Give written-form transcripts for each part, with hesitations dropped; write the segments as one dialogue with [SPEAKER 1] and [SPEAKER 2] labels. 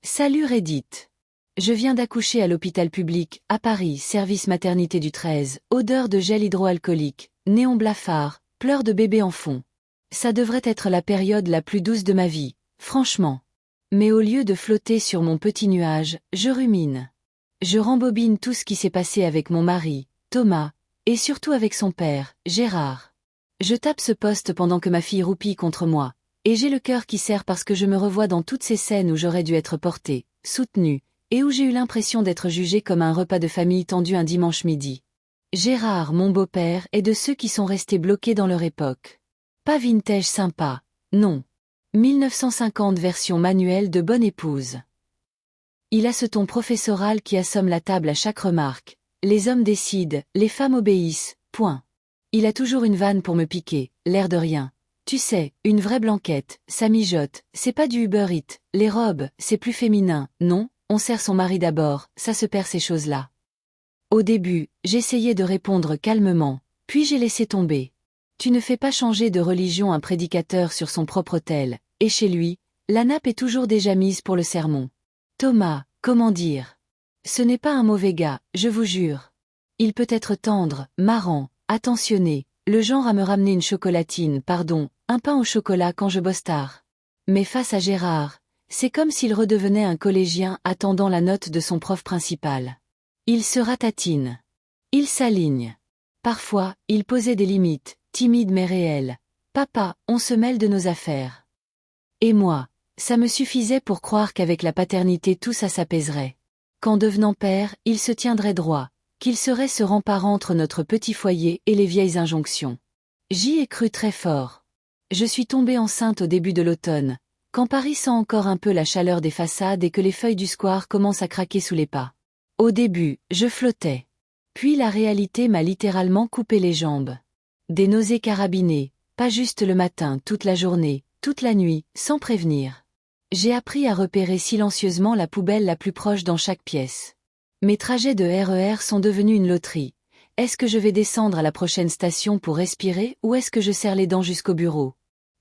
[SPEAKER 1] Salut Reddit. Je viens d'accoucher à l'hôpital public, à Paris, service maternité du 13, odeur de gel hydroalcoolique, néon blafard, pleurs de bébé en fond. Ça devrait être la période la plus douce de ma vie, franchement. Mais au lieu de flotter sur mon petit nuage, je rumine. Je rembobine tout ce qui s'est passé avec mon mari, Thomas, et surtout avec son père, Gérard. Je tape ce poste pendant que ma fille roupille contre moi. Et j'ai le cœur qui serre parce que je me revois dans toutes ces scènes où j'aurais dû être portée, soutenue, et où j'ai eu l'impression d'être jugée comme un repas de famille tendu un dimanche midi. Gérard, mon beau-père, est de ceux qui sont restés bloqués dans leur époque. Pas vintage sympa, non. 1950 version manuelle de bonne épouse. Il a ce ton professoral qui assomme la table à chaque remarque. Les hommes décident, les femmes obéissent, point. Il a toujours une vanne pour me piquer, l'air de rien. Tu sais, une vraie blanquette, ça mijote, c'est pas du Uber Eats, les robes, c'est plus féminin, non, on sert son mari d'abord, ça se perd ces choses-là. Au début, j'essayais de répondre calmement, puis j'ai laissé tomber. Tu ne fais pas changer de religion un prédicateur sur son propre autel, et chez lui, la nappe est toujours déjà mise pour le sermon. Thomas, comment dire? Ce n'est pas un mauvais gars, je vous jure. Il peut être tendre, marrant, attentionné, le genre à me ramener une chocolatine, un pain au chocolat quand je bosse tard. Mais face à Gérard, c'est comme s'il redevenait un collégien attendant la note de son prof principal. Il se ratatine. Il s'aligne. Parfois, il posait des limites, timides mais réelles. Papa, on se mêle de nos affaires. Et moi, ça me suffisait pour croire qu'avec la paternité tout ça s'apaiserait. Qu'en devenant père, il se tiendrait droit, qu'il serait ce rempart entre notre petit foyer et les vieilles injonctions. J'y ai cru très fort. Je suis tombée enceinte au début de l'automne, quand Paris sent encore un peu la chaleur des façades et que les feuilles du square commencent à craquer sous les pas. Au début, je flottais. Puis la réalité m'a littéralement coupé les jambes. Des nausées carabinées, pas juste le matin, toute la journée, toute la nuit, sans prévenir. J'ai appris à repérer silencieusement la poubelle la plus proche dans chaque pièce. Mes trajets de RER sont devenus une loterie. Est-ce que je vais descendre à la prochaine station pour respirer ou est-ce que je serre les dents jusqu'au bureau?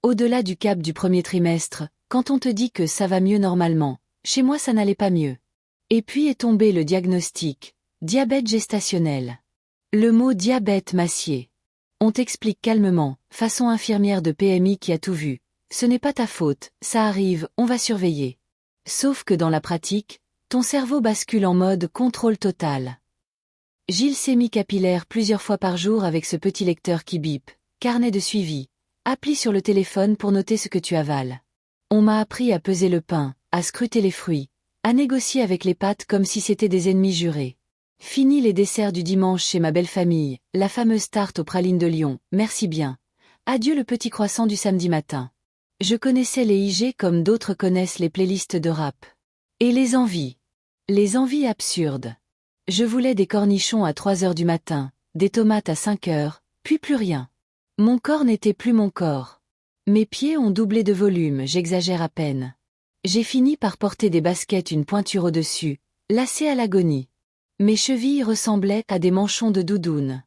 [SPEAKER 1] Au-delà du cap du premier trimestre, quand on te dit que ça va mieux normalement, chez moi ça n'allait pas mieux. Et puis est tombé le diagnostic, diabète gestationnel. Le mot diabète m'assied. On t'explique calmement, façon infirmière de PMI qui a tout vu. Ce n'est pas ta faute, ça arrive, on va surveiller. Sauf que dans la pratique, ton cerveau bascule en mode contrôle total. Glycémie capillaire plusieurs fois par jour avec ce petit lecteur qui bip, carnet de suivi, appli sur le téléphone pour noter ce que tu avales. On m'a appris à peser le pain, à scruter les fruits, à négocier avec les pâtes comme si c'était des ennemis jurés. Fini les desserts du dimanche chez ma belle famille, la fameuse tarte aux pralines de Lyon, merci bien. Adieu le petit croissant du samedi matin. Je connaissais les IG comme d'autres connaissent les playlists de rap. Et les envies. Les envies absurdes. Je voulais des cornichons à 3 heures du matin, des tomates à 5 heures, puis plus rien. Mon corps n'était plus mon corps. Mes pieds ont doublé de volume, j'exagère à peine. J'ai fini par porter des baskets une pointure au-dessus, lacées à l'agonie. Mes chevilles ressemblaient à des manchons de doudoune.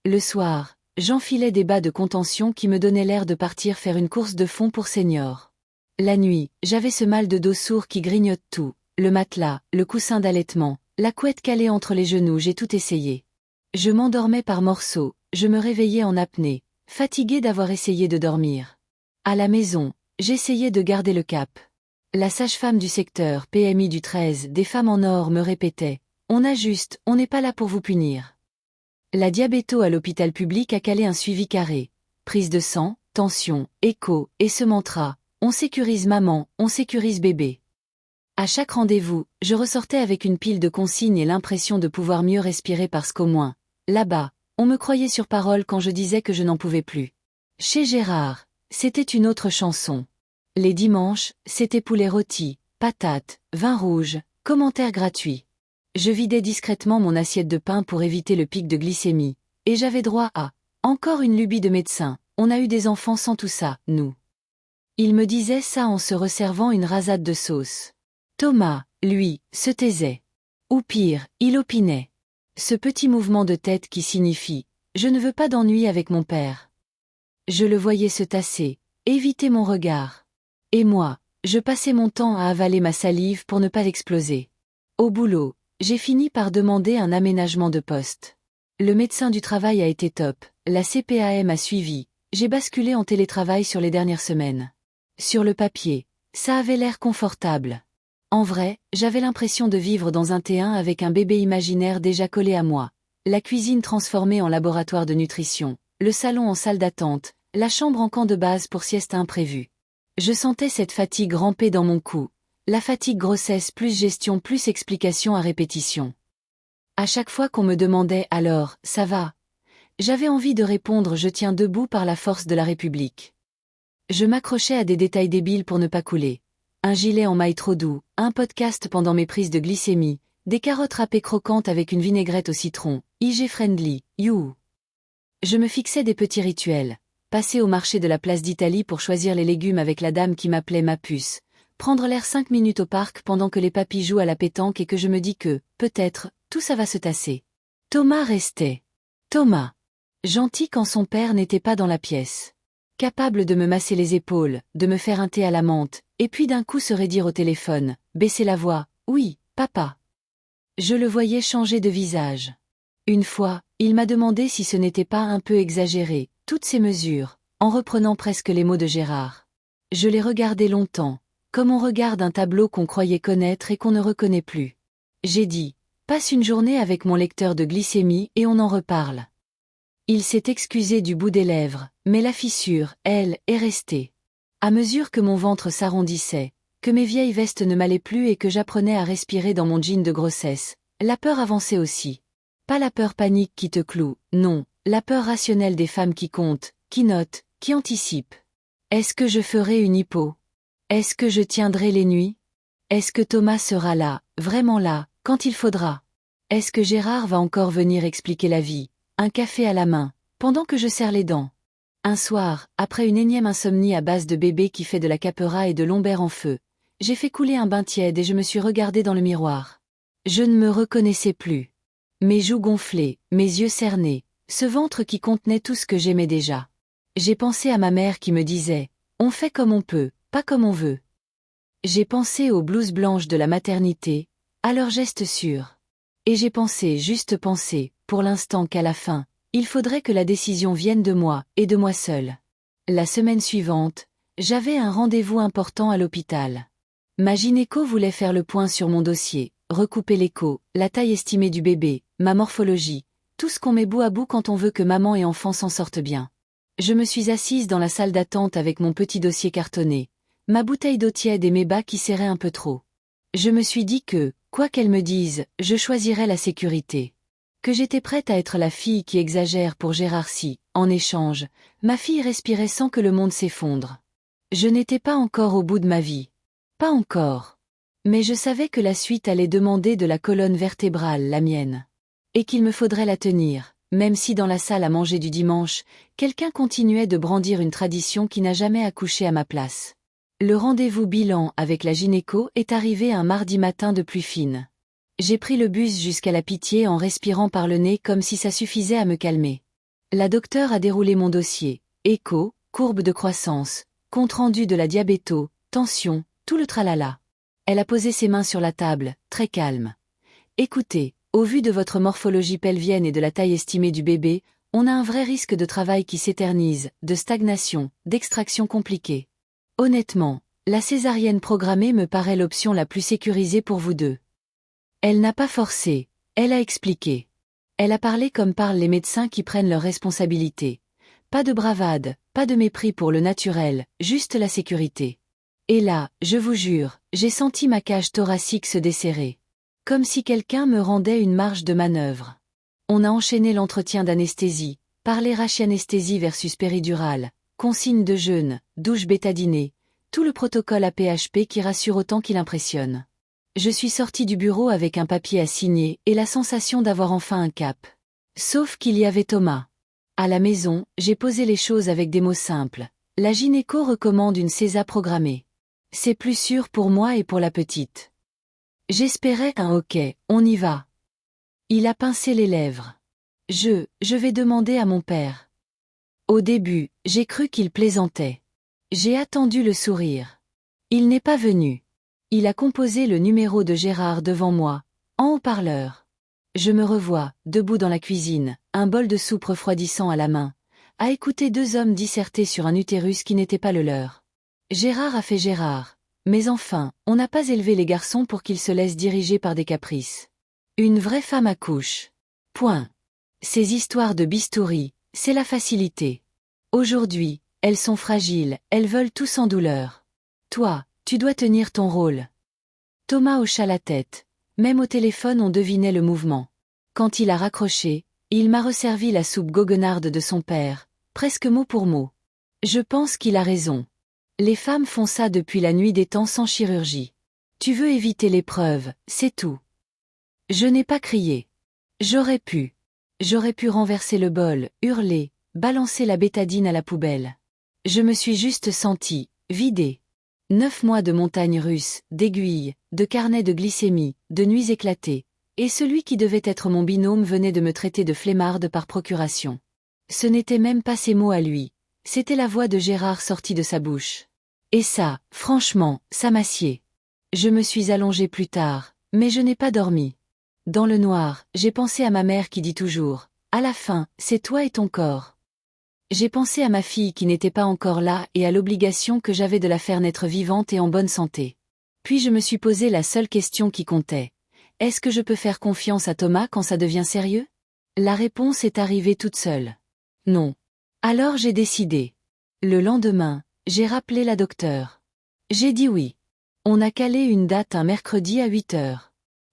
[SPEAKER 1] Le soir, j'enfilais des bas de contention qui me donnaient l'air de partir faire une course de fond pour seniors. La nuit, j'avais ce mal de dos sourd qui grignote tout, le matelas, le coussin d'allaitement, la couette calée entre les genoux, j'ai tout essayé. Je m'endormais par morceaux, je me réveillais en apnée, fatiguée d'avoir essayé de dormir. À la maison, j'essayais de garder le cap. La sage-femme du secteur PMI du 13 des femmes en or me répétait « On ajuste, on n'est pas là pour vous punir ». La diabéto à l'hôpital public a calé un suivi carré. Prise de sang, tension, écho, et ce mantra « On sécurise maman, on sécurise bébé ». À chaque rendez-vous, je ressortais avec une pile de consignes et l'impression de pouvoir mieux respirer parce qu'au moins, là-bas, on me croyait sur parole quand je disais que je n'en pouvais plus. Chez Gérard, c'était une autre chanson. Les dimanches, c'était poulet rôti, patates, vin rouge, commentaires gratuits. Je vidais discrètement mon assiette de pain pour éviter le pic de glycémie, et j'avais droit à encore une lubie de médecin, on a eu des enfants sans tout ça, nous. Il me disait ça en se resservant une rasade de sauce. Thomas, lui, se taisait. Ou pire, il opinait. Ce petit mouvement de tête qui signifie « Je ne veux pas d'ennui avec mon père ». Je le voyais se tasser, éviter mon regard. Et moi, Je passais mon temps à avaler ma salive pour ne pas l'exploser. Au boulot, j'ai fini par demander un aménagement de poste. Le médecin du travail a été top, la CPAM a suivi, j'ai basculé en télétravail sur les dernières semaines. Sur le papier, ça avait l'air confortable. En vrai, j'avais l'impression de vivre dans un T1 avec un bébé imaginaire déjà collé à moi, la cuisine transformée en laboratoire de nutrition, le salon en salle d'attente, la chambre en camp de base pour sieste imprévue. Je sentais cette fatigue ramper dans mon cou, la fatigue grossesse plus gestion plus explication à répétition. À chaque fois qu'on me demandait « alors, ça va ?», j'avais envie de répondre « je tiens debout par la force de la République ». Je m'accrochais à des détails débiles pour ne pas couler. Un gilet en maille trop doux, un podcast pendant mes prises de glycémie, des carottes râpées croquantes avec une vinaigrette au citron, IG-friendly, you. Je me fixais des petits rituels. Passer au marché de la place d'Italie pour choisir les légumes avec la dame qui m'appelait ma puce. Prendre l'air 5 minutes au parc pendant que les papys jouent à la pétanque et que je me dis que, peut-être, tout ça va se tasser. Thomas restait. Thomas. Gentil quand son père n'était pas dans la pièce. Capable de me masser les épaules, de me faire un thé à la menthe, et puis d'un coup se raidir au téléphone, baisser la voix, « Oui, papa ». Je le voyais changer de visage. Une fois, il m'a demandé si ce n'était pas un peu exagéré, toutes ces mesures, en reprenant presque les mots de Gérard. Je l'ai regardé longtemps, comme on regarde un tableau qu'on croyait connaître et qu'on ne reconnaît plus. J'ai dit, passe une journée avec mon lecteur de glycémie et on en reparle. Il s'est excusé du bout des lèvres, mais la fissure, elle, est restée. À mesure que mon ventre s'arrondissait, que mes vieilles vestes ne m'allaient plus et que j'apprenais à respirer dans mon jean de grossesse, la peur avançait aussi. Pas la peur panique qui te cloue, non, la peur rationnelle des femmes qui comptent, qui notent, qui anticipent. Est-ce que je ferai une hypo? Est-ce que je tiendrai les nuits? Est-ce que Thomas sera là, vraiment là, quand il faudra? Est-ce que Gérard va encore venir expliquer la vie, un café à la main, pendant que je serre les dents? Un soir, après une énième insomnie à base de bébé qui fait de la capera et de lombaire en feu, j'ai fait couler un bain tiède et je me suis regardée dans le miroir. Je ne me reconnaissais plus. Mes joues gonflées, mes yeux cernés, ce ventre qui contenait tout ce que j'aimais déjà. J'ai pensé à ma mère qui me disait « On fait comme on peut, pas comme on veut ». J'ai pensé aux blouses blanches de la maternité, à leurs gestes sûrs. Et j'ai pensé, juste pensé, pour l'instant qu'à la fin, il faudrait que la décision vienne de moi, et de moi seule. La semaine suivante, j'avais un rendez-vous important à l'hôpital. Ma gynéco voulait faire le point sur mon dossier, recouper l'écho, la taille estimée du bébé, ma morphologie, tout ce qu'on met bout à bout quand on veut que maman et enfant s'en sortent bien. Je me suis assise dans la salle d'attente avec mon petit dossier cartonné, ma bouteille d'eau tiède et mes bas qui serraient un peu trop. Je me suis dit que, quoi qu'elle me dise, je choisirais la sécurité. Que j'étais prête à être la fille qui exagère pour Gérard si, en échange, ma fille respirait sans que le monde s'effondre. Je n'étais pas encore au bout de ma vie. Pas encore. Mais je savais que la suite allait demander de la colonne vertébrale, la mienne. Et qu'il me faudrait la tenir, même si dans la salle à manger du dimanche, quelqu'un continuait de brandir une tradition qui n'a jamais accouché à ma place. Le rendez-vous bilan avec la gynéco est arrivé un mardi matin de pluie fine. J'ai pris le bus jusqu'à la Pitié en respirant par le nez comme si ça suffisait à me calmer. La docteure a déroulé mon dossier, écho, courbe de croissance, compte-rendu de la diabéto, tension, tout le tralala. Elle a posé ses mains sur la table, très calme. Écoutez, au vu de votre morphologie pelvienne et de la taille estimée du bébé, on a un vrai risque de travail qui s'éternise, de stagnation, d'extraction compliquée. Honnêtement, la césarienne programmée me paraît l'option la plus sécurisée pour vous deux. Elle n'a pas forcé, elle a expliqué. Elle a parlé comme parlent les médecins qui prennent leurs responsabilités. Pas de bravade, pas de mépris pour le naturel, juste la sécurité. Et là, je vous jure, j'ai senti ma cage thoracique se desserrer. Comme si quelqu'un me rendait une marge de manœuvre. On a enchaîné l'entretien d'anesthésie, parlé rachianesthésie versus péridurale, consigne de jeûne, douche bétadinée, tout le protocole APHP qui rassure autant qu'il impressionne. Je suis sortie du bureau avec un papier à signer et la sensation d'avoir enfin un cap. Sauf qu'il y avait Thomas. À la maison, j'ai posé les choses avec des mots simples. La gynéco recommande une césa programmée. C'est plus sûr pour moi et pour la petite. J'espérais un OK, on y va. Il a pincé les lèvres. Je vais demander à mon père. Au début, j'ai cru qu'il plaisantait. J'ai attendu le sourire. Il n'est pas venu. Il a composé le numéro de Gérard devant moi, en haut-parleur. Je me revois, debout dans la cuisine, un bol de soupe refroidissant à la main, à écouter deux hommes disserter sur un utérus qui n'était pas le leur. Gérard a fait Gérard. Mais enfin, on n'a pas élevé les garçons pour qu'ils se laissent diriger par des caprices. Une vraie femme accouche. Point. Ces histoires de bistouri, c'est la facilité. Aujourd'hui, elles sont fragiles, elles veulent tout sans douleur. Toi, tu dois tenir ton rôle. Thomas hocha la tête. Même au téléphone on devinait le mouvement. Quand il a raccroché, il m'a resservi la soupe goguenarde de son père, presque mot pour mot. Je pense qu'il a raison. Les femmes font ça depuis la nuit des temps sans chirurgie. Tu veux éviter l'épreuve, c'est tout. Je n'ai pas crié. J'aurais pu. J'aurais pu renverser le bol, hurler, balancer la bétadine à la poubelle. Je me suis juste sentie, vidée. 9 mois de montagnes russes, d'aiguilles, de carnets de glycémie, de nuits éclatées, et celui qui devait être mon binôme venait de me traiter de flemmarde par procuration. Ce n'était même pas ses mots à lui, c'était la voix de Gérard sortie de sa bouche. Et ça, franchement, ça m'assied. Je me suis allongée plus tard, mais je n'ai pas dormi. Dans le noir, j'ai pensé à ma mère qui dit toujours, à la fin, c'est toi et ton corps. J'ai pensé à ma fille qui n'était pas encore là et à l'obligation que j'avais de la faire naître vivante et en bonne santé. Puis je me suis posé la seule question qui comptait. Est-ce que je peux faire confiance à Thomas quand ça devient sérieux? La réponse est arrivée toute seule. Non. Alors j'ai décidé. Le lendemain, j'ai rappelé la docteure. J'ai dit oui. On a calé une date un mercredi à 8 heures.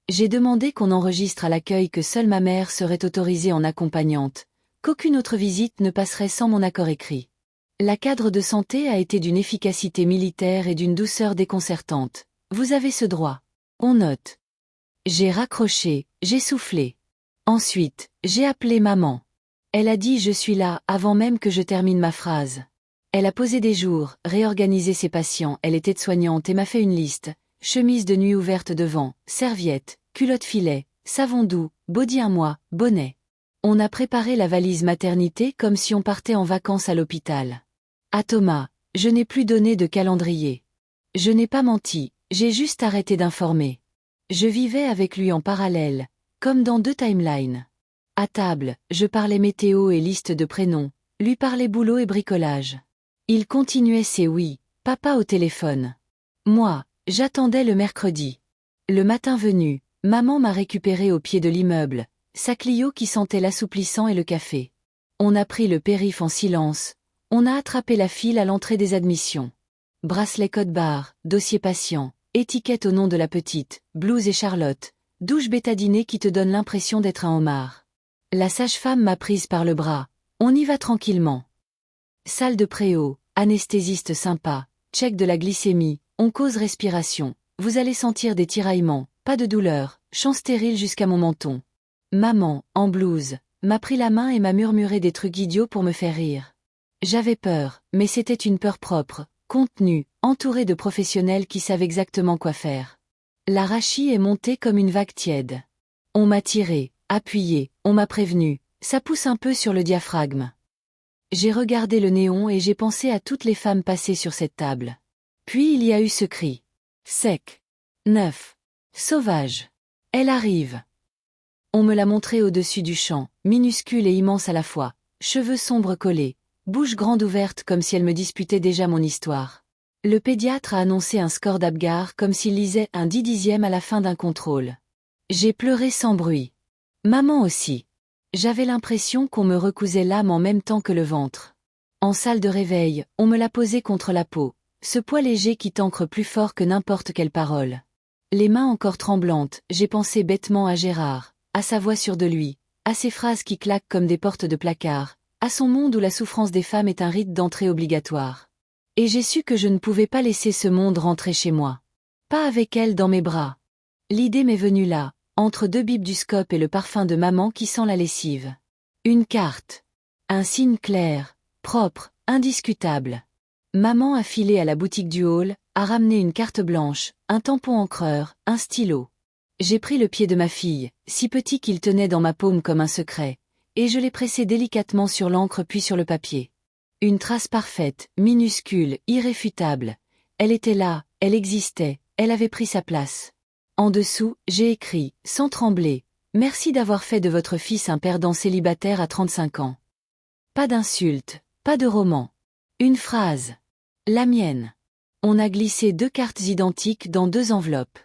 [SPEAKER 1] J'ai demandé qu'on enregistre à l'accueil que seule ma mère serait autorisée en accompagnante, qu'aucune autre visite ne passerait sans mon accord écrit. La cadre de santé a été d'une efficacité militaire et d'une douceur déconcertante. Vous avez ce droit. On note. J'ai raccroché, j'ai soufflé. Ensuite, j'ai appelé maman. Elle a dit je suis là avant même que je termine ma phrase. Elle a posé des jours, réorganisé ses patients, elle était soignante et m'a fait une liste. Chemise de nuit ouverte devant, serviette, culotte filet, savon doux, body un mois, bonnet. On a préparé la valise maternité comme si on partait en vacances à l'hôpital. À Thomas, je n'ai plus donné de calendrier. Je n'ai pas menti, j'ai juste arrêté d'informer. Je vivais avec lui en parallèle, comme dans 2 timelines. À table, je parlais météo et liste de prénoms, lui parlais boulot et bricolage. Il continuait ses oui, papa au téléphone. Moi, j'attendais le mercredi. Le matin venu, maman m'a récupéré au pied de l'immeuble, sa Clio qui sentait l'assouplissant et le café. On a pris le périph' en silence, on a attrapé la file à l'entrée des admissions. Bracelet code-barre, dossier patient, étiquette au nom de la petite, blouse et Charlotte, douche bétadinée qui te donne l'impression d'être un homard. La sage-femme m'a prise par le bras, on y va tranquillement. Salle de préau, anesthésiste sympa, check de la glycémie, on cause respiration, vous allez sentir des tiraillements, pas de douleur, champ stérile jusqu'à mon menton. Maman, en blouse, m'a pris la main et m'a murmuré des trucs idiots pour me faire rire. J'avais peur, mais c'était une peur propre, contenue, entourée de professionnels qui savent exactement quoi faire. La rachis est montée comme une vague tiède. On m'a tiré, appuyé, on m'a prévenu, ça pousse un peu sur le diaphragme. J'ai regardé le néon et j'ai pensé à toutes les femmes passées sur cette table. Puis il y a eu ce cri. Sec. Neuf. Sauvage. Elle arrive. On me l'a montré au-dessus du champ, minuscule et immense à la fois, cheveux sombres collés, bouche grande ouverte comme si elle me disputait déjà mon histoire. Le pédiatre a annoncé un score d'Apgar comme s'il lisait un 10/10 à la fin d'un contrôle. J'ai pleuré sans bruit. Maman aussi. J'avais l'impression qu'on me recousait l'âme en même temps que le ventre. En salle de réveil, on me l'a posé contre la peau, ce poids léger qui t'ancre plus fort que n'importe quelle parole. Les mains encore tremblantes, j'ai pensé bêtement à Gérard, à sa voix sûre de lui, à ses phrases qui claquent comme des portes de placard, à son monde où la souffrance des femmes est un rite d'entrée obligatoire. Et j'ai su que je ne pouvais pas laisser ce monde rentrer chez moi. Pas avec elle dans mes bras. L'idée m'est venue là, entre 2 bibes du scope et le parfum de maman qui sent la lessive. Une carte. Un signe clair, propre, indiscutable. Maman a filé à la boutique du hall, a ramené une carte blanche, un tampon encreur, un stylo. J'ai pris le pied de ma fille, si petit qu'il tenait dans ma paume comme un secret, et je l'ai pressé délicatement sur l'encre puis sur le papier. Une trace parfaite, minuscule, irréfutable. Elle était là, Elle existait, elle avait pris sa place. En dessous, j'ai écrit, sans trembler, « Merci d'avoir fait de votre fils un perdant célibataire à 35 ans. » Pas d'insulte, pas de roman. Une phrase. La mienne. On a glissé 2 cartes identiques dans 2 enveloppes.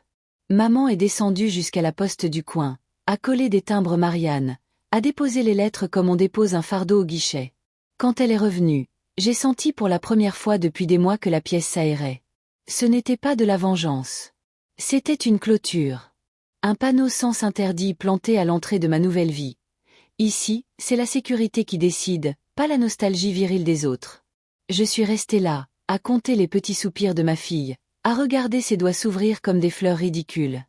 [SPEAKER 1] Maman est descendue jusqu'à la poste du coin, a collé des timbres Marianne, a déposé les lettres comme on dépose un fardeau au guichet. Quand elle est revenue, j'ai senti pour la première fois depuis des mois que la pièce s'aérait. Ce n'était pas de la vengeance. C'était une clôture. Un panneau sens interdit planté à l'entrée de ma nouvelle vie. Ici, c'est la sécurité qui décide, pas la nostalgie virile des autres. Je suis restée là, à compter les petits soupirs de ma fille, à regarder ses doigts s'ouvrir comme des fleurs ridicules.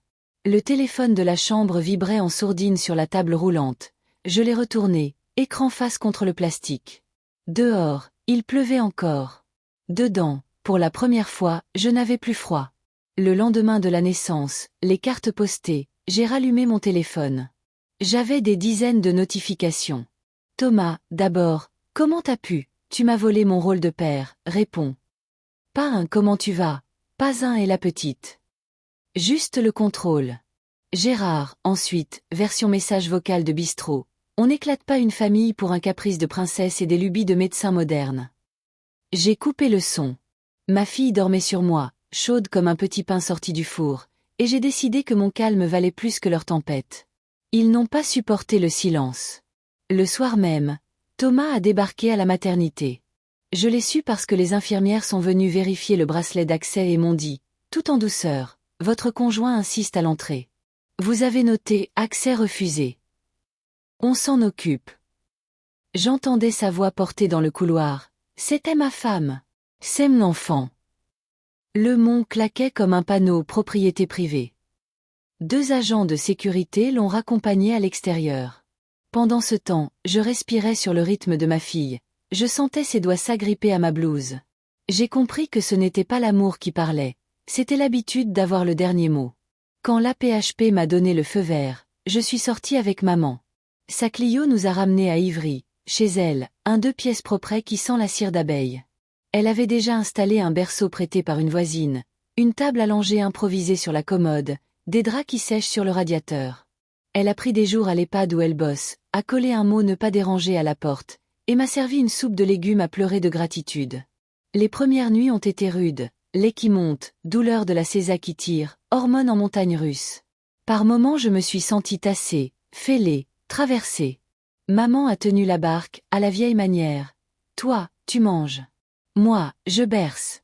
[SPEAKER 1] Le téléphone de la chambre vibrait en sourdine sur la table roulante. Je l'ai retourné, écran face contre le plastique. Dehors, il pleuvait encore. Dedans, pour la première fois, je n'avais plus froid. Le lendemain de la naissance, les cartes postées, j'ai rallumé mon téléphone. J'avais des dizaines de notifications. Thomas, d'abord, comment t'as pu, tu m'as volé mon rôle de père, réponds. Pas un comment tu vas, pas un et la petite. Juste le contrôle. Gérard, ensuite, version message vocal de bistrot. On n'éclate pas une famille pour un caprice de princesse et des lubies de médecins modernes. J'ai coupé le son. Ma fille dormait sur moi, chaude comme un petit pain sorti du four, et j'ai décidé que mon calme valait plus que leur tempête. Ils n'ont pas supporté le silence. Le soir même, Thomas a débarqué à la maternité. Je l'ai su parce que les infirmières sont venues vérifier le bracelet d'accès et m'ont dit, tout en douceur, votre conjoint insiste à l'entrée. Vous avez noté accès refusé. On s'en occupe. J'entendais sa voix portée dans le couloir. C'était ma femme. C'est mon enfant. Le mont claquait comme un panneau propriété privée. 2 agents de sécurité l'ont raccompagné à l'extérieur. Pendant ce temps, je respirais sur le rythme de ma fille. Je sentais ses doigts s'agripper à ma blouse. J'ai compris que ce n'était pas l'amour qui parlait, c'était l'habitude d'avoir le dernier mot. Quand l'APHP m'a donné le feu vert, je suis sortie avec maman. Sa Clio nous a ramenés à Ivry, chez elle, un 2 pièces propret qui sent la cire d'abeille. Elle avait déjà installé un berceau prêté par une voisine, une table allongée improvisée sur la commode, des draps qui sèchent sur le radiateur. Elle a pris des jours à l'EHPAD où elle bosse, a collé un mot ne pas déranger à la porte, et m'a servi une soupe de légumes à pleurer de gratitude. Les premières nuits ont été rudes, lait qui monte, douleur de la césa qui tire, hormones en montagne russe. Par moments je me suis sentie tassée, fêlée, traversée. Maman a tenu la barque, à la vieille manière. Toi, tu manges. Moi, je berce.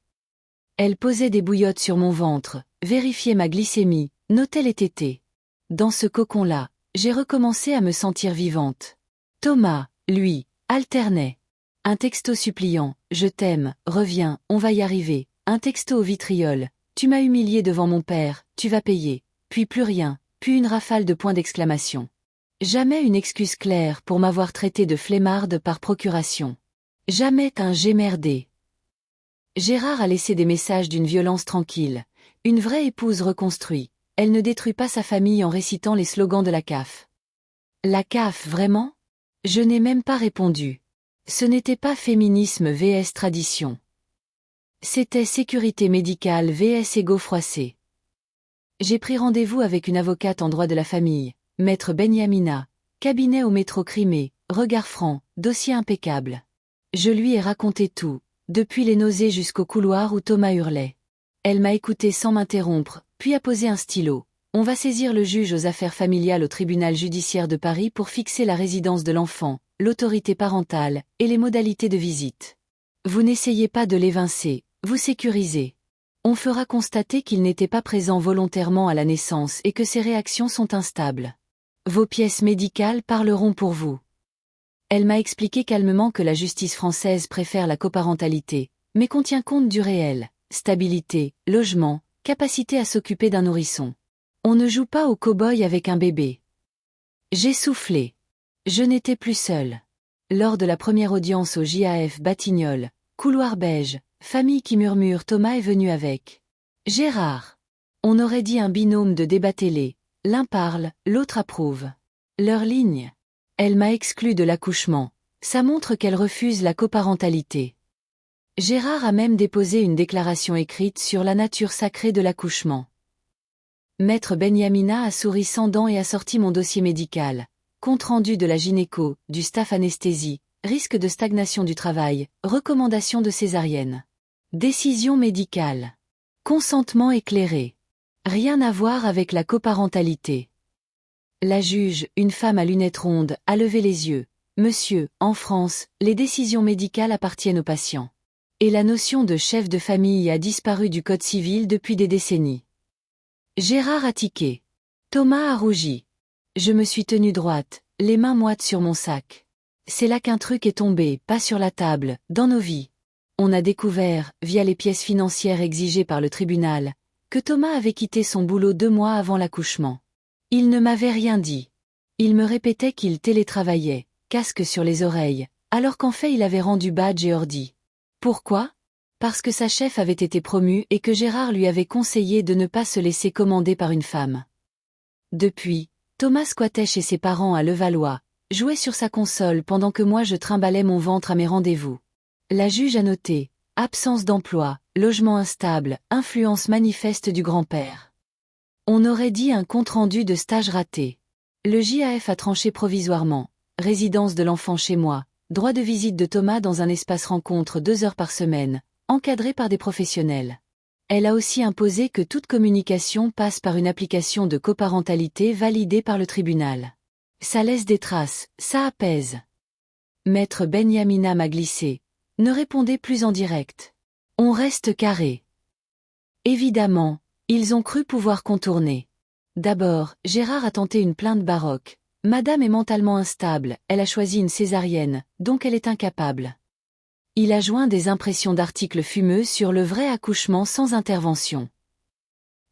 [SPEAKER 1] Elle posait des bouillottes sur mon ventre, vérifiait ma glycémie, notait les tétés. Dans ce cocon-là, j'ai recommencé à me sentir vivante. Thomas, lui, alternait. Un texto suppliant, je t'aime, reviens, on va y arriver. Un texto au vitriol, tu m'as humilié devant mon père, tu vas payer. Puis plus rien, puis une rafale de points d'exclamation. Jamais une excuse claire pour m'avoir traité de flemmarde par procuration. Jamais un j'ai merdé. Gérard a laissé des messages d'une violence tranquille. Une vraie épouse reconstruite. Elle ne détruit pas sa famille en récitant les slogans de la CAF. La CAF, vraiment? Je n'ai même pas répondu. Ce n'était pas féminisme vs tradition. C'était sécurité médicale vs égo froissé. J'ai pris rendez-vous avec une avocate en droit de la famille, maître Benyamina, cabinet au métro Crimée, regard franc, dossier impeccable. Je lui ai raconté tout, depuis les nausées jusqu'au couloir où Thomas hurlait. Elle m'a écouté sans m'interrompre, puis a posé un stylo. On va saisir le juge aux affaires familiales au tribunal judiciaire de Paris pour fixer la résidence de l'enfant, l'autorité parentale, et les modalités de visite. Vous n'essayez pas de l'évincer, vous sécurisez. On fera constater qu'il n'était pas présent volontairement à la naissance et que ses réactions sont instables. Vos pièces médicales parleront pour vous. Elle m'a expliqué calmement que la justice française préfère la coparentalité, mais qu'on tient compte du réel, stabilité, logement, capacité à s'occuper d'un nourrisson. On ne joue pas au cow-boy avec un bébé. J'ai soufflé. Je n'étais plus seule. Lors de la première audience au JAF Batignolles, couloir beige, famille qui murmure, Thomas est venu avec Gérard. On aurait dit un binôme de débat télé, l'un parle, l'autre approuve. Leur ligne. Elle m'a exclue de l'accouchement, ça montre qu'elle refuse la coparentalité. Gérard a même déposé une déclaration écrite sur la nature sacrée de l'accouchement. Maître Benyamina a souri sans dents et a sorti mon dossier médical. Compte rendu de la gynéco, du staff anesthésie, risque de stagnation du travail, recommandation de césarienne. Décision médicale. Consentement éclairé. Rien à voir avec la coparentalité. La juge, une femme à lunettes rondes, a levé les yeux. Monsieur, en France, les décisions médicales appartiennent aux patients. Et la notion de chef de famille a disparu du Code civil depuis des décennies. Gérard a tiqué. Thomas a rougi. Je me suis tenue droite, les mains moites sur mon sac. C'est là qu'un truc est tombé, pas sur la table, dans nos vies. On a découvert, via les pièces financières exigées par le tribunal, que Thomas avait quitté son boulot 2 mois avant l'accouchement. Il ne m'avait rien dit. Il me répétait qu'il télétravaillait, casque sur les oreilles, alors qu'en fait il avait rendu badge et ordi. Pourquoi ? Parce que sa chef avait été promue et que Gérard lui avait conseillé de ne pas se laisser commander par une femme. Depuis, Thomas squattait chez ses parents à Levallois, jouait sur sa console pendant que moi je trimballais mon ventre à mes rendez-vous. La juge a noté, absence d'emploi, logement instable, influence manifeste du grand-père. On aurait dit un compte-rendu de stage raté. Le JAF a tranché provisoirement, résidence de l'enfant chez moi, droit de visite de Thomas dans un espace rencontre 2 heures par semaine, encadré par des professionnels. Elle a aussi imposé que toute communication passe par une application de coparentalité validée par le tribunal. Ça laisse des traces, ça apaise. Maître Benyamina m'a glissé. Ne répondez plus en direct. On reste carré. Évidemment, ils ont cru pouvoir contourner. D'abord, Gérard a tenté une plainte baroque. Madame est mentalement instable, elle a choisi une césarienne, donc elle est incapable. Il a joint des impressions d'articles fumeux sur le vrai accouchement sans intervention.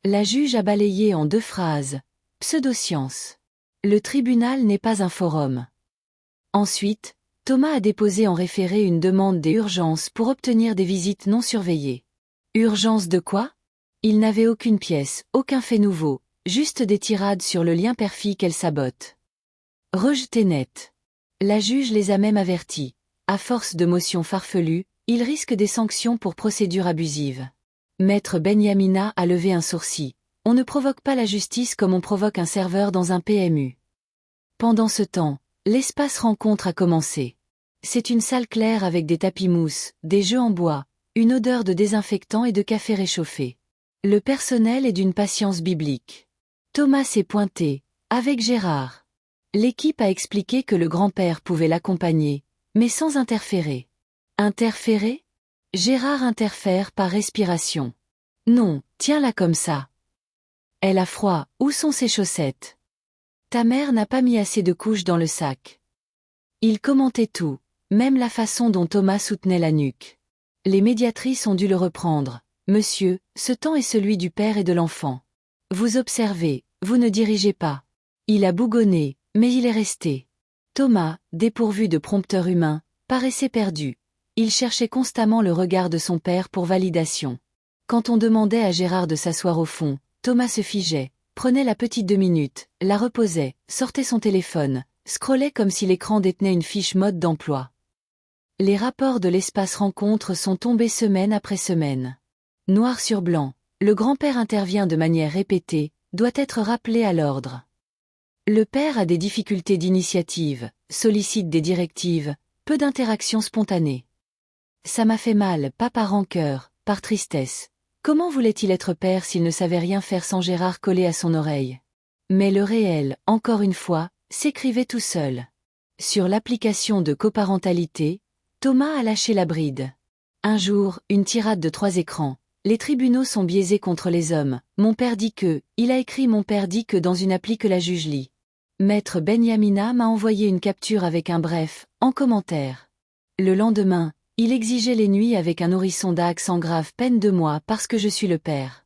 [SPEAKER 1] La juge a balayé en 2 phrases. Pseudoscience. Le tribunal n'est pas un forum. Ensuite, Thomas a déposé en référé une demande des urgences pour obtenir des visites non surveillées. Urgence de quoi ? Il n'avait aucune pièce, aucun fait nouveau, juste des tirades sur le lien père-fille qu'elle sabote. Rejeté net. La juge les a même avertis. À force de motions farfelues, il risque des sanctions pour procédure abusive. Maître Benyamina a levé un sourcil. On ne provoque pas la justice comme on provoque un serveur dans un PMU. Pendant ce temps, l'espace rencontre a commencé. C'est une salle claire avec des tapis mousse, des jeux en bois, une odeur de désinfectant et de café réchauffé. Le personnel est d'une patience biblique. Thomas s'est pointé, avec Gérard. L'équipe a expliqué que le grand-père pouvait l'accompagner, mais sans interférer. Interférer ? Gérard interfère par respiration. Non, tiens-la comme ça. Elle a froid, où sont ses chaussettes ? Ta mère n'a pas mis assez de couches dans le sac. Il commentait tout, même la façon dont Thomas soutenait la nuque. Les médiatrices ont dû le reprendre. Monsieur, ce temps est celui du père et de l'enfant. Vous observez, vous ne dirigez pas. Il a bougonné, mais il est resté. Thomas, dépourvu de prompteur humain, paraissait perdu. Il cherchait constamment le regard de son père pour validation. Quand on demandait à Gérard de s'asseoir au fond, Thomas se figeait, prenait la petite 2 minutes, la reposait, sortait son téléphone, scrollait comme si l'écran détenait une fiche mode d'emploi. Les rapports de l'espace rencontre sont tombés semaine après semaine. Noir sur blanc, le grand-père intervient de manière répétée, doit être rappelé à l'ordre. Le père a des difficultés d'initiative, sollicite des directives, peu d'interactions spontanées. Ça m'a fait mal, pas par rancœur, par tristesse. Comment voulait-il être père s'il ne savait rien faire sans Gérard collé à son oreille ? Mais le réel, encore une fois, s'écrivait tout seul. Sur l'application de coparentalité, Thomas a lâché la bride. Un jour, une tirade de 3 écrans. Les tribunaux sont biaisés contre les hommes. Mon père dit que, il a écrit mon père dit que dans une appli que la juge lit. Maître Benyamina m'a envoyé une capture avec un bref, en commentaire. Le lendemain, il exigeait les nuits avec un nourrisson d'accent grave peine 2 mois parce que je suis le père.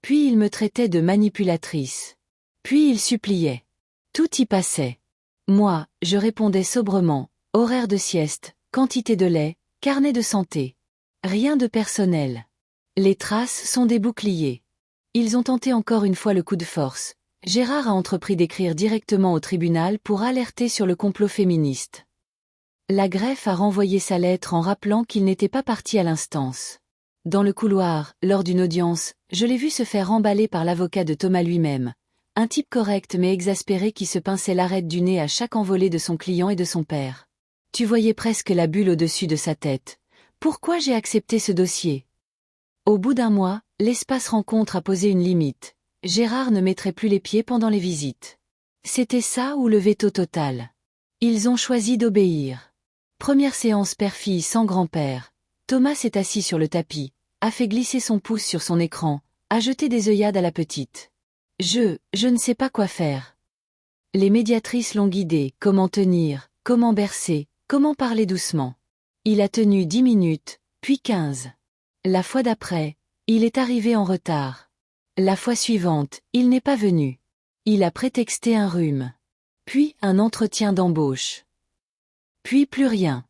[SPEAKER 1] Puis il me traitait de manipulatrice. Puis il suppliait. Tout y passait. Moi, je répondais sobrement, horaire de sieste, quantité de lait, carnet de santé. Rien de personnel. Les traces sont des boucliers. Ils ont tenté encore une fois le coup de force. Gérard a entrepris d'écrire directement au tribunal pour alerter sur le complot féministe. La greffe a renvoyé sa lettre en rappelant qu'il n'était pas parti à l'instance. Dans le couloir, lors d'une audience, je l'ai vu se faire emballer par l'avocat de Thomas lui-même. Un type correct mais exaspéré qui se pinçait l'arête du nez à chaque envolée de son client et de son père. Tu voyais presque la bulle au-dessus de sa tête. Pourquoi j'ai accepté ce dossier? Au bout d'un mois, l'espace rencontre a posé une limite. Gérard ne mettrait plus les pieds pendant les visites. C'était ça ou le veto total. Ils ont choisi d'obéir. Première séance père-fille sans grand-père. Thomas s'est assis sur le tapis, a fait glisser son pouce sur son écran, a jeté des œillades à la petite. Je ne sais pas quoi faire. Les médiatrices l'ont guidé, comment tenir, comment bercer, comment parler doucement. Il a tenu 10 minutes, puis 15. La fois d'après, il est arrivé en retard. La fois suivante, il n'est pas venu. Il a prétexté un rhume. Puis un entretien d'embauche. Puis plus rien.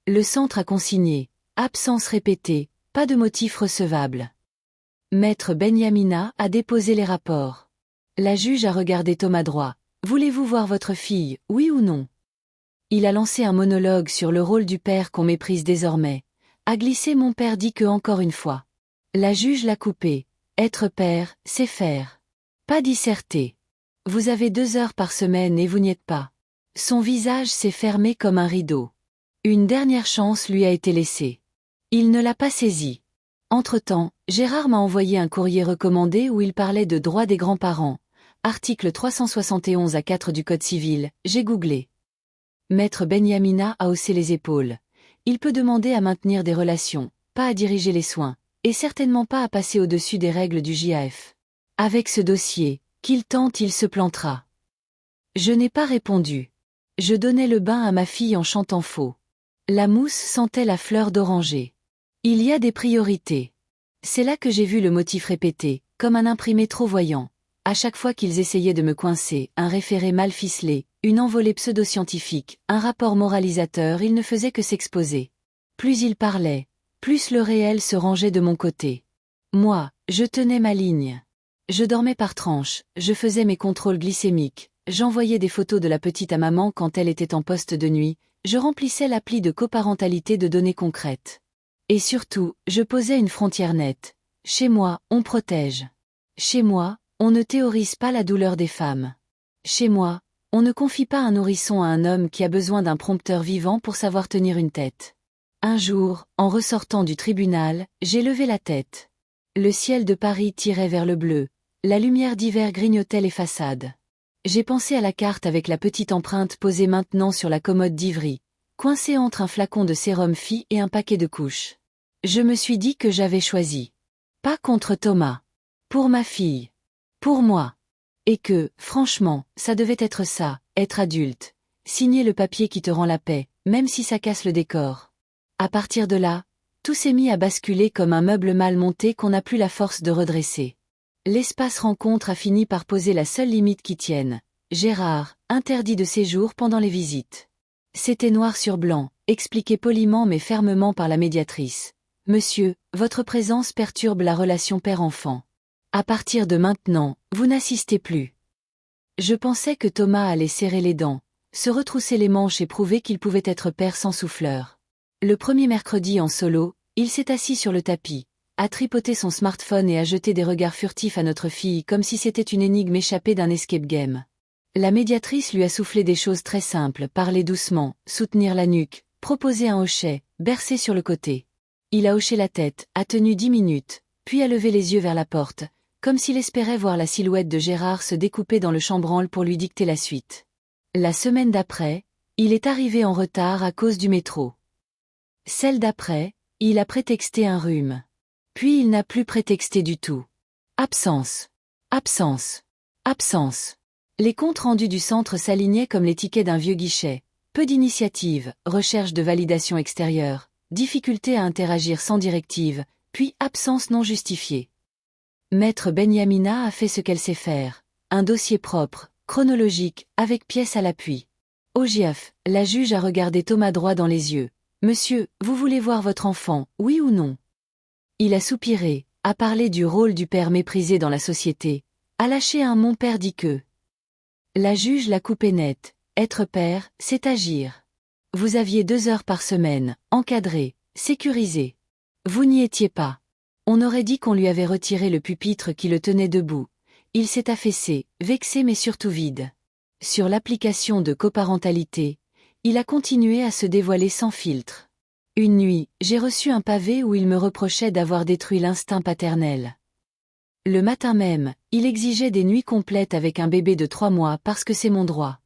[SPEAKER 1] Le centre a consigné, absence répétée, pas de motif recevable. Maître Benyamina a déposé les rapports. La juge a regardé Thomas droit. Voulez-vous voir votre fille, oui ou non? Il a lancé un monologue sur le rôle du père qu'on méprise désormais. A glissé mon père dit que encore une fois. La juge l'a coupé. Être père, c'est faire. Pas disserter. Vous avez 2 heures par semaine et vous n'y êtes pas. Son visage s'est fermé comme un rideau. Une dernière chance lui a été laissée. Il ne l'a pas saisie. Entre-temps, Gérard m'a envoyé un courrier recommandé où il parlait de droit des grands-parents. Article 371 à 4 du Code civil, j'ai googlé. Maître Benyamina a haussé les épaules. Il peut demander à maintenir des relations, pas à diriger les soins, et certainement pas à passer au-dessus des règles du JAF. Avec ce dossier, qu'il tente il se plantera. Je n'ai pas répondu. Je donnais le bain à ma fille en chantant faux. La mousse sentait la fleur d'oranger. Il y a des priorités. C'est là que j'ai vu le motif répété, comme un imprimé trop voyant. À chaque fois qu'ils essayaient de me coincer, un référé mal ficelé, une envolée pseudo-scientifique, un rapport moralisateur, il ne faisait que s'exposer. Plus il parlait, plus le réel se rangeait de mon côté. Moi, je tenais ma ligne. Je dormais par tranches, je faisais mes contrôles glycémiques, j'envoyais des photos de la petite à maman quand elle était en poste de nuit, je remplissais l'appli de coparentalité de données concrètes. Et surtout, je posais une frontière nette. Chez moi, on protège. Chez moi, on ne théorise pas la douleur des femmes. Chez moi, on ne confie pas un nourrisson à un homme qui a besoin d'un prompteur vivant pour savoir tenir une tête. Un jour, en ressortant du tribunal, j'ai levé la tête. Le ciel de Paris tirait vers le bleu, la lumière d'hiver grignotait les façades. J'ai pensé à la carte avec la petite empreinte posée maintenant sur la commode d'Ivry, coincée entre un flacon de sérum Phi et un paquet de couches. Je me suis dit que j'avais choisi. Pas contre Thomas. Pour ma fille. Pour moi. Et que, franchement, ça devait être ça, être adulte. Signer le papier qui te rend la paix, même si ça casse le décor. À partir de là, tout s'est mis à basculer comme un meuble mal monté qu'on n'a plus la force de redresser. L'espace rencontre a fini par poser la seule limite qui tienne. Gérard, interdit de séjour pendant les visites. C'était noir sur blanc, expliqué poliment mais fermement par la médiatrice. Monsieur, votre présence perturbe la relation père-enfant. À partir de maintenant, vous n'assistez plus. Je pensais que Thomas allait serrer les dents, se retrousser les manches et prouver qu'il pouvait être père sans souffleur. Le premier mercredi en solo, il s'est assis sur le tapis, a tripoté son smartphone et a jeté des regards furtifs à notre fille comme si c'était une énigme échappée d'un escape game. La médiatrice lui a soufflé des choses très simples, parler doucement, soutenir la nuque, proposer un hochet, bercer sur le côté. Il a hoché la tête, a tenu 10 minutes, puis a levé les yeux vers la porte, comme s'il espérait voir la silhouette de Gérard se découper dans le chambranle pour lui dicter la suite. La semaine d'après, il est arrivé en retard à cause du métro. Celle d'après, il a prétexté un rhume. Puis il n'a plus prétexté du tout. Absence. Absence. Absence. Les comptes rendus du centre s'alignaient comme les tickets d'un vieux guichet. Peu d'initiative, recherche de validation extérieure, difficulté à interagir sans directive, puis absence non justifiée. Maître Benyamina a fait ce qu'elle sait faire. Un dossier propre, chronologique, avec pièces à l'appui. Au GIAF, la juge a regardé Thomas droit dans les yeux. « Monsieur, vous voulez voir votre enfant, oui ou non ?» Il a soupiré, a parlé du rôle du père méprisé dans la société, a lâché un « mon père dit que ». La juge l'a coupé net. Être père, c'est agir. Vous aviez 2 heures par semaine, encadrées, sécurisées. Vous n'y étiez pas. On aurait dit qu'on lui avait retiré le pupitre qui le tenait debout. Il s'est affaissé, vexé mais surtout vide. Sur l'application de coparentalité, il a continué à se dévoiler sans filtre. Une nuit, j'ai reçu un pavé où il me reprochait d'avoir détruit l'instinct paternel. Le matin même, il exigeait des nuits complètes avec un bébé de 3 mois parce que c'est mon droit.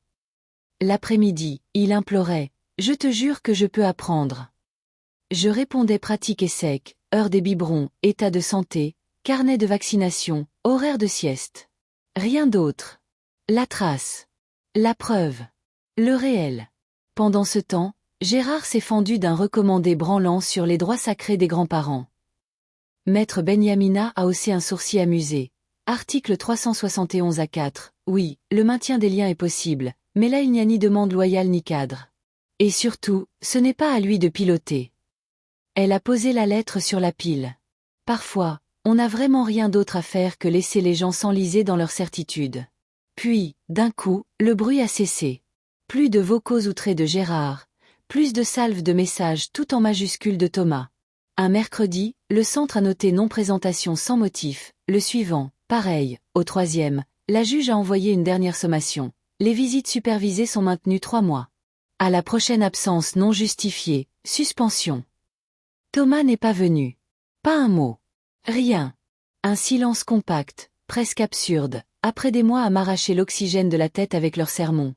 [SPEAKER 1] L'après-midi, il implorait « Je te jure que je peux apprendre ». Je répondais pratique et sec, heure des biberons, état de santé, carnet de vaccination, horaire de sieste. Rien d'autre. La trace. La preuve. Le réel. Pendant ce temps, Gérard s'est fendu d'un recommandé branlant sur les droits sacrés des grands-parents. Maître Benyamina a haussé un sourcil amusé. Article 371 à 4. Oui, le maintien des liens est possible, mais là il n'y a ni demande loyale ni cadre. Et surtout, ce n'est pas à lui de piloter. Elle a posé la lettre sur la pile. Parfois, on n'a vraiment rien d'autre à faire que laisser les gens s'enliser dans leur certitude. Puis, d'un coup, le bruit a cessé. Plus de vocaux outrés de Gérard, plus de salves de messages tout en majuscules de Thomas. Un mercredi, le centre a noté non-présentation sans motif, le suivant, pareil, au 3e, la juge a envoyé une dernière sommation. Les visites supervisées sont maintenues 3 mois. À la prochaine absence non justifiée, suspension. Thomas n'est pas venu. Pas un mot. Rien. Un silence compacte, presque absurde, après des mois à m'arracher l'oxygène de la tête avec leurs sermons.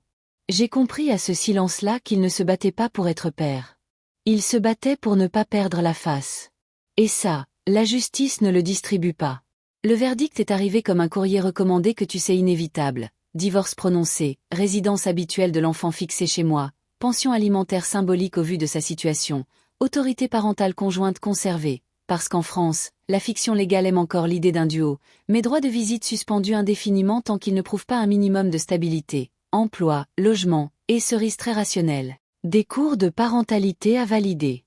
[SPEAKER 1] J'ai compris à ce silence-là qu'il ne se battait pas pour être père. Il se battait pour ne pas perdre la face. Et ça, la justice ne le distribue pas. Le verdict est arrivé comme un courrier recommandé que tu sais inévitable. Divorce prononcé, résidence habituelle de l'enfant fixée chez moi, pension alimentaire symbolique au vu de sa situation, autorité parentale conjointe conservée, parce qu'en France, la fiction légale aime encore l'idée d'un duo, mais droit de visite suspendu indéfiniment tant qu'il ne prouve pas un minimum de stabilité, emploi, logement, et cerise très rationnelle. Des cours de parentalité à valider.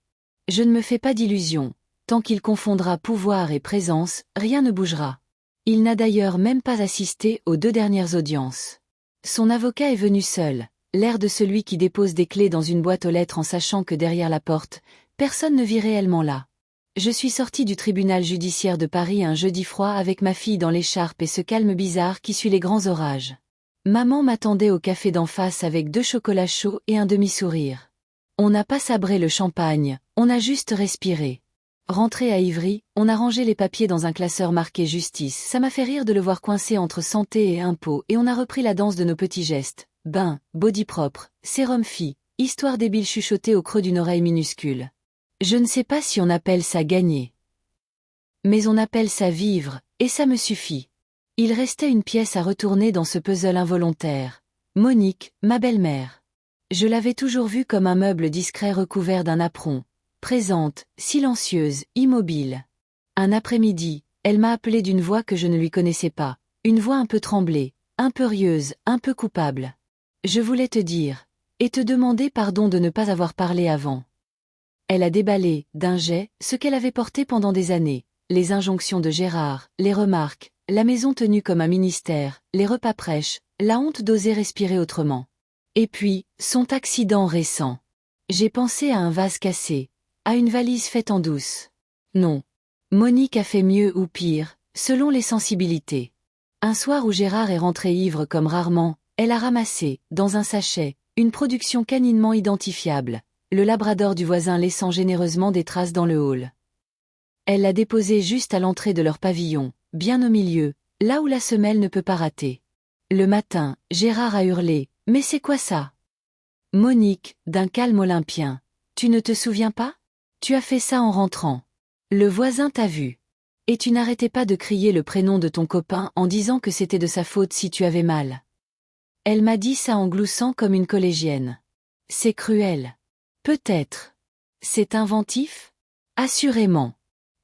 [SPEAKER 1] Je ne me fais pas d'illusions, tant qu'il confondra pouvoir et présence, rien ne bougera. Il n'a d'ailleurs même pas assisté aux 2 dernières audiences. Son avocat est venu seul, l'air de celui qui dépose des clés dans une boîte aux lettres en sachant que derrière la porte, personne ne vit réellement là. Je suis sortie du tribunal judiciaire de Paris un jeudi froid avec ma fille dans l'écharpe et ce calme bizarre qui suit les grands orages. Maman m'attendait au café d'en face avec 2 chocolats chauds et un demi-sourire. On n'a pas sabré le champagne, on a juste respiré. Rentré à Ivry, on a rangé les papiers dans un classeur marqué justice. Ça m'a fait rire de le voir coincé entre santé et impôts et on a repris la danse de nos petits gestes. Bain, body propre, sérum fille, histoire débile chuchotée au creux d'une oreille minuscule. Je ne sais pas si on appelle ça gagner. Mais on appelle ça vivre, et ça me suffit. Il restait une pièce à retourner dans ce puzzle involontaire. Monique, ma belle-mère. Je l'avais toujours vue comme un meuble discret recouvert d'un apron. Présente, silencieuse, immobile. Un après-midi, elle m'a appelé d'une voix que je ne lui connaissais pas, une voix un peu tremblée, un peu rieuse, un peu coupable. Je voulais te dire, et te demander pardon de ne pas avoir parlé avant. Elle a déballé, d'un jet, ce qu'elle avait porté pendant des années, les injonctions de Gérard, les remarques, la maison tenue comme un ministère, les repas prêches, la honte d'oser respirer autrement. Et puis, son accident récent. J'ai pensé à un vase cassé, à une valise faite en douce. Non. Monique a fait mieux ou pire, selon les sensibilités. Un soir où Gérard est rentré ivre comme rarement, elle a ramassé, dans un sachet, une production caninement identifiable, le labrador du voisin laissant généreusement des traces dans le hall. Elle l'a déposé juste à l'entrée de leur pavillon, bien au milieu, là où la semelle ne peut pas rater. Le matin, Gérard a hurlé « Mais c'est quoi ça ?» Monique, d'un calme olympien. « Tu ne te souviens pas ? Tu as fait ça en rentrant. Le voisin t'a vu. Et tu n'arrêtais pas de crier le prénom de ton copain en disant que c'était de sa faute si tu avais mal. » Elle m'a dit ça en gloussant comme une collégienne. C'est cruel. Peut-être. C'est inventif ? Assurément.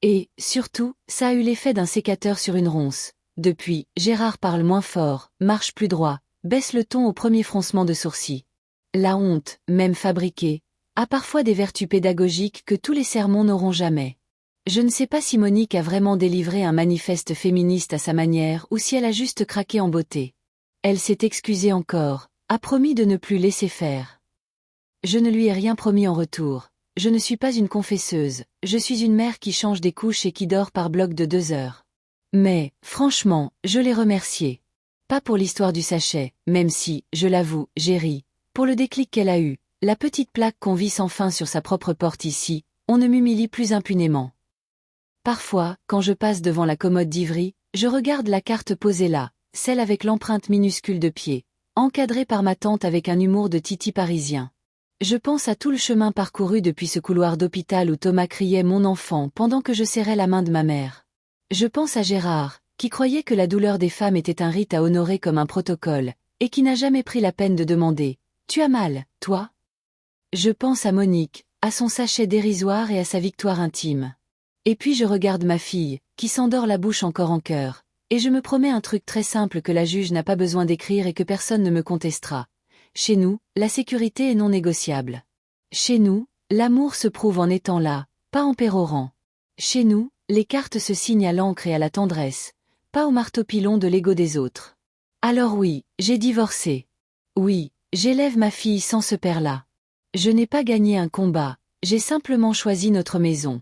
[SPEAKER 1] Et, surtout, ça a eu l'effet d'un sécateur sur une ronce. Depuis, Gérard parle moins fort, marche plus droit, baisse le ton au premier froncement de sourcils. La honte, même fabriquée, a parfois des vertus pédagogiques que tous les sermons n'auront jamais. Je ne sais pas si Monique a vraiment délivré un manifeste féministe à sa manière ou si elle a juste craqué en beauté. Elle s'est excusée encore, a promis de ne plus laisser faire. Je ne lui ai rien promis en retour. Je ne suis pas une confesseuse, je suis une mère qui change des couches et qui dort par bloc de 2 heures. Mais, franchement, je l'ai remerciée. Pas pour l'histoire du sachet, même si, je l'avoue, j'ai ri. Pour le déclic qu'elle a eu, la petite plaque qu'on visse enfin sur sa propre porte ici, on ne m'humilie plus impunément. Parfois, quand je passe devant la commode d'Ivry, je regarde la carte posée là, celle avec l'empreinte minuscule de pied, encadrée par ma tante avec un humour de titi parisien. Je pense à tout le chemin parcouru depuis ce couloir d'hôpital où Thomas criait mon enfant pendant que je serrais la main de ma mère. Je pense à Gérard, qui croyait que la douleur des femmes était un rite à honorer comme un protocole, et qui n'a jamais pris la peine de demander « Tu as mal, toi ?» Je pense à Monique, à son sachet dérisoire et à sa victoire intime. Et puis je regarde ma fille, qui s'endort la bouche encore en cœur, et je me promets un truc très simple que la juge n'a pas besoin d'écrire et que personne ne me contestera. Chez nous, la sécurité est non négociable. Chez nous, l'amour se prouve en étant là, pas en pérorant. Chez nous, les cartes se signent à l'encre et à la tendresse, pas au marteau-pilon de l'ego des autres. Alors oui, j'ai divorcé. Oui, j'élève ma fille sans ce père-là. Je n'ai pas gagné un combat, j'ai simplement choisi notre maison.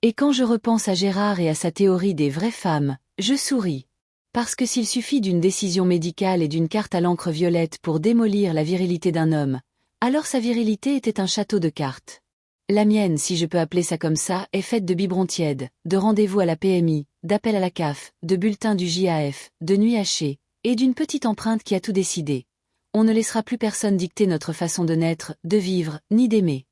[SPEAKER 1] Et quand je repense à Gérard et à sa théorie des vraies femmes, je souris. Parce que s'il suffit d'une décision médicale et d'une carte à l'encre violette pour démolir la virilité d'un homme, alors sa virilité était un château de cartes. La mienne, si je peux appeler ça comme ça, est faite de biberons tièdes, de rendez-vous à la PMI, d'appels à la CAF, de bulletins du JAF, de nuits hachées, et d'une petite empreinte qui a tout décidé. On ne laissera plus personne dicter notre façon de naître, de vivre, ni d'aimer.